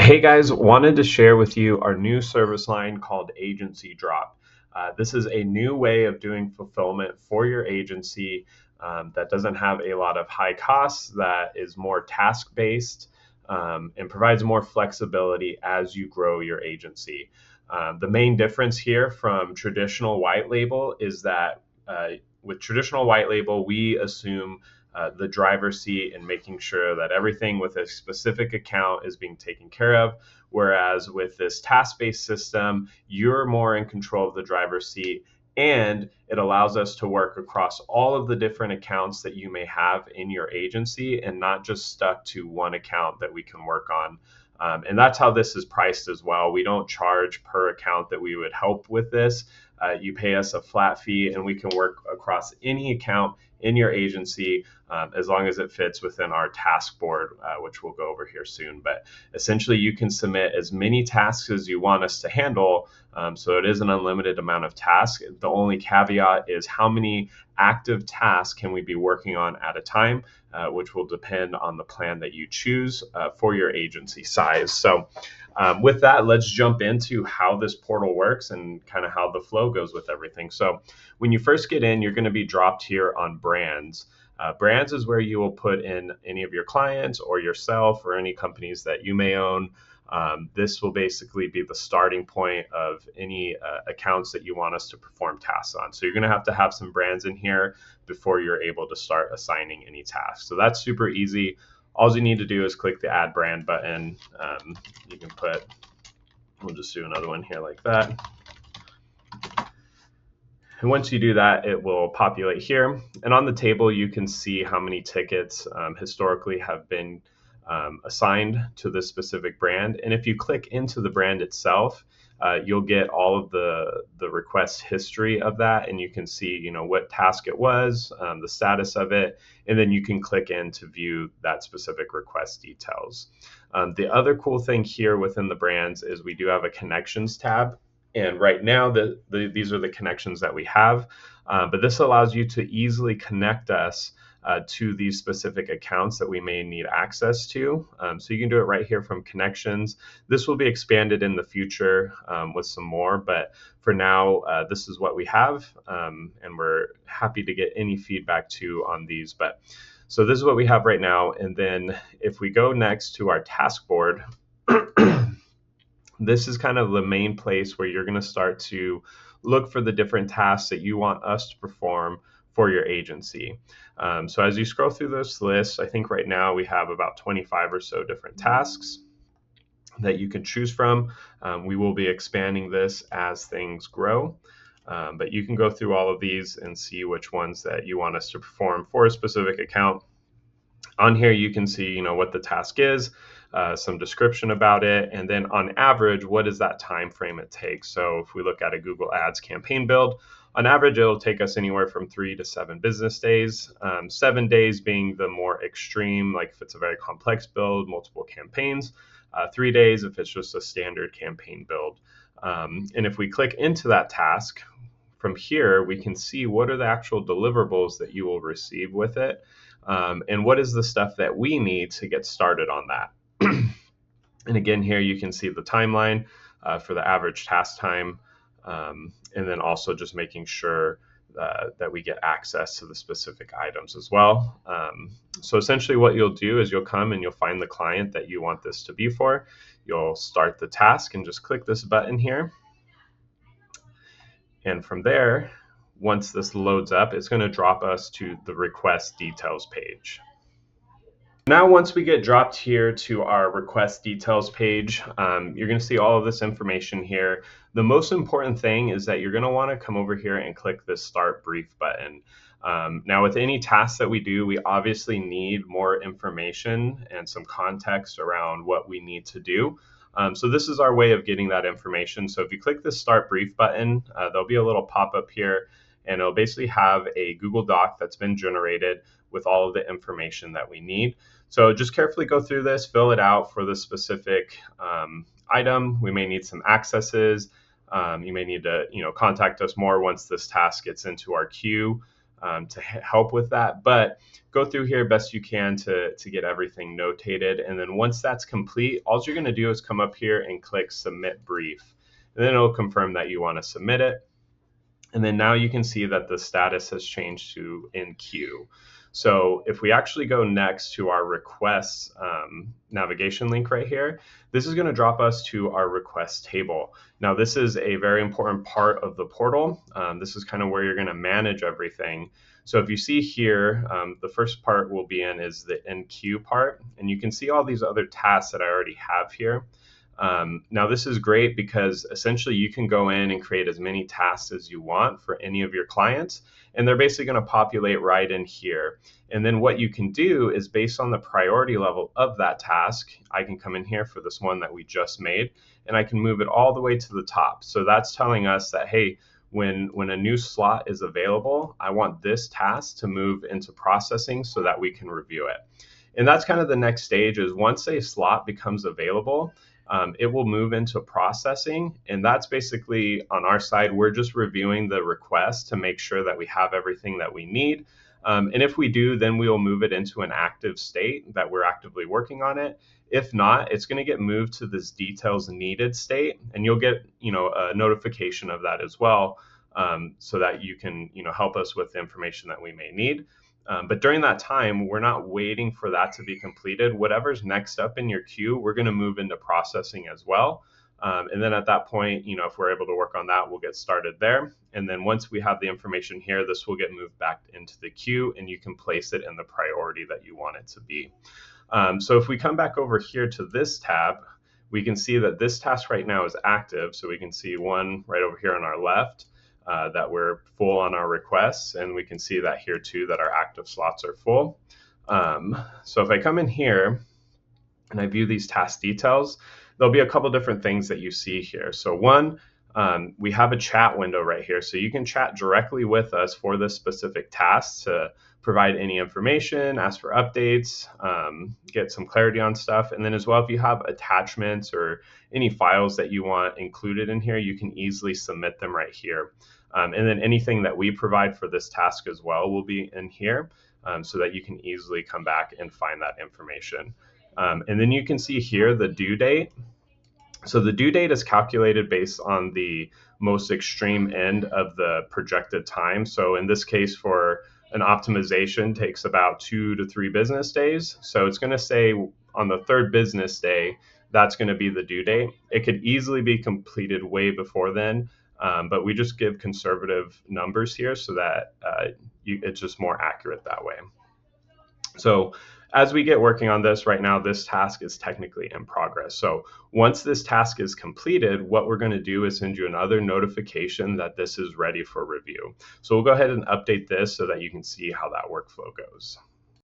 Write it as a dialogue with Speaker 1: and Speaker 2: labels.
Speaker 1: Hey guys, wanted to share with you our new service line called Agency Drop. This is a new way of doing fulfillment for your agency that doesn't have a lot of high costs, that is more task based, and provides more flexibility as you grow your agency. The main difference here from traditional white label is that with traditional white label, we assume the driver's seat and making sure that everything with a specific account is being taken care of. Whereas with this task based system, you're more in control of the driver's seat, and it allows us to work across all of the different accounts that you may have in your agency and not just stuck to one account that we can work on. And that's how this is priced as well. We don't charge per account that we would help with this. You pay us a flat fee, and we can work across any account in your agency as long as it fits within our task board, which we'll go over here soon. But essentially, you can submit as many tasks as you want us to handle. So it is an unlimited amount of tasks. The only caveat is how many active tasks can we be working on at a time, which will depend on the plan that you choose for your agency size. So with that, let's jump into how this portal works and kind of how the flow goes with everything. So when you first get in, you're going to be dropped here on brands. Brands is where you will put in any of your clients or yourself or any companies that you may own. This will basically be the starting point of any accounts that you want us to perform tasks on. So you're going to have some brands in here before you're able to start assigning any tasks. So that's super easy. All you need to do is click the add brand button. You can put, we'll just do another one here like that. And once you do that, it will populate here. And on the table, you can see how many tickets historically have been assigned to this specific brand. And if you click into the brand itself, you'll get all of the request history of that, and you can see, what task it was, the status of it, and then you can click in to view that specific request details. The other cool thing here within the brands is we do have a connections tab. And right now, these are the connections that we have, but this allows you to easily connect us to these specific accounts that we may need access to. So you can do it right here from connections. This will be expanded in the future with some more, but for now, this is what we have, and we're happy to get any feedback too on these. But so this is what we have right now. And then if we go next to our task board, this is kind of the main place where you're going to start to look for the different tasks that you want us to perform for your agency. So as you scroll through this list, I think right now we have about 25 or so different tasks that you can choose from. We will be expanding this as things grow, but you can go through all of these and see which ones that you want us to perform for a specific account. On here, you can see, what the task is, some description about it, and then on average, what is that time frame it takes? So if we look at a Google Ads campaign build, on average, it'll take us anywhere from 3 to 7 business days, 7 days being the more extreme, like if it's a very complex build, multiple campaigns, 3 days if it's just a standard campaign build. And if we click into that task, from here, we can see what are the actual deliverables that you will receive with it, and what is the stuff that we need to get started on that. And again, here you can see the timeline for the average task time, and then also just making sure that we get access to the specific items as well. So essentially what you'll do is you'll come and you'll find the client that you want this to be for. You'll start the task and just click this button here. And from there, once this loads up, it's going to drop us to the request details page. Now, once we get dropped here to our request details page, you're going to see all of this information here. The most important thing is that you're going to want to come over here and click this Start Brief button. Now, with any task that we do, we obviously need more information and some context around what we need to do. So this is our way of getting that information. So if you click the Start Brief button, there'll be a little pop-up here, and it'll basically have a Google Doc that's been generated with all of the information that we need. So just carefully go through this, fill it out for the specific item. We may need some accesses. You may need to, contact us more once this task gets into our queue. to help with that. But go through here best you can to get everything notated. And then once that's complete, all you're going to do is come up here and click Submit Brief. And then it'll confirm that you want to submit it. And then now you can see that the status has changed to in queue. So if we actually go next to our requests navigation link right here, this is going to drop us to our request table. Now, this is a very important part of the portal. This is kind of where you're going to manage everything. So if you see here, the first part we'll be in is the in queue part, and you can see all these other tasks that I already have here. Now, this is great because essentially you can go in and create as many tasks as you want for any of your clients, and they're basically going to populate right in here. And then what you can do is based on the priority level of that task, I can come in here for this one that we just made, and I can move it all the way to the top. So that's telling us that, hey, when a new slot is available, I want this task to move into processing so that we can review it. And that's kind of the next stage is once a slot becomes available, it will move into processing. And that's basically on our side, we're just reviewing the request to make sure that we have everything that we need. And if we do, then we will move it into an active state that we're actively working on it. If not, it's going to get moved to this details needed state, and you'll get, a notification of that as well, so that you can, help us with the information that we may need. But during that time, we're not waiting for that to be completed. Whatever's next up in your queue, we're going to move into processing as well. And then at that point, if we're able to work on that, we'll get started there. And then once we have the information here, this will get moved back into the queue, and you can place it in the priority that you want it to be. So if we come back over here to this tab, we can see that this task right now is active. So we can see one right over here on our left. That we're full on our requests, and we can see that here too that our active slots are full. So if I come in here and I view these task details, there'll be a couple different things that you see here. So one, we have a chat window right here, so you can chat directly with us for this specific task to provide any information, ask for updates, get some clarity on stuff. And then as well, if you have attachments or any files that you want included in here, you can easily submit them right here. And then anything that we provide for this task as well will be in here, so that you can easily come back and find that information. And then you can see here the due date. So the due date is calculated based on the most extreme end of the projected time. So in this case, for an optimization takes about 2 to 3 business days. So it's going to say on the 3rd business day, that's going to be the due date. It could easily be completed way before then, but we just give conservative numbers here so that it's just more accurate that way. So as we get working on this right now, this task is technically in progress. So once this task is completed, what we're going to do is send you another notification that this is ready for review. So we'll go ahead and update this so that you can see how that workflow goes.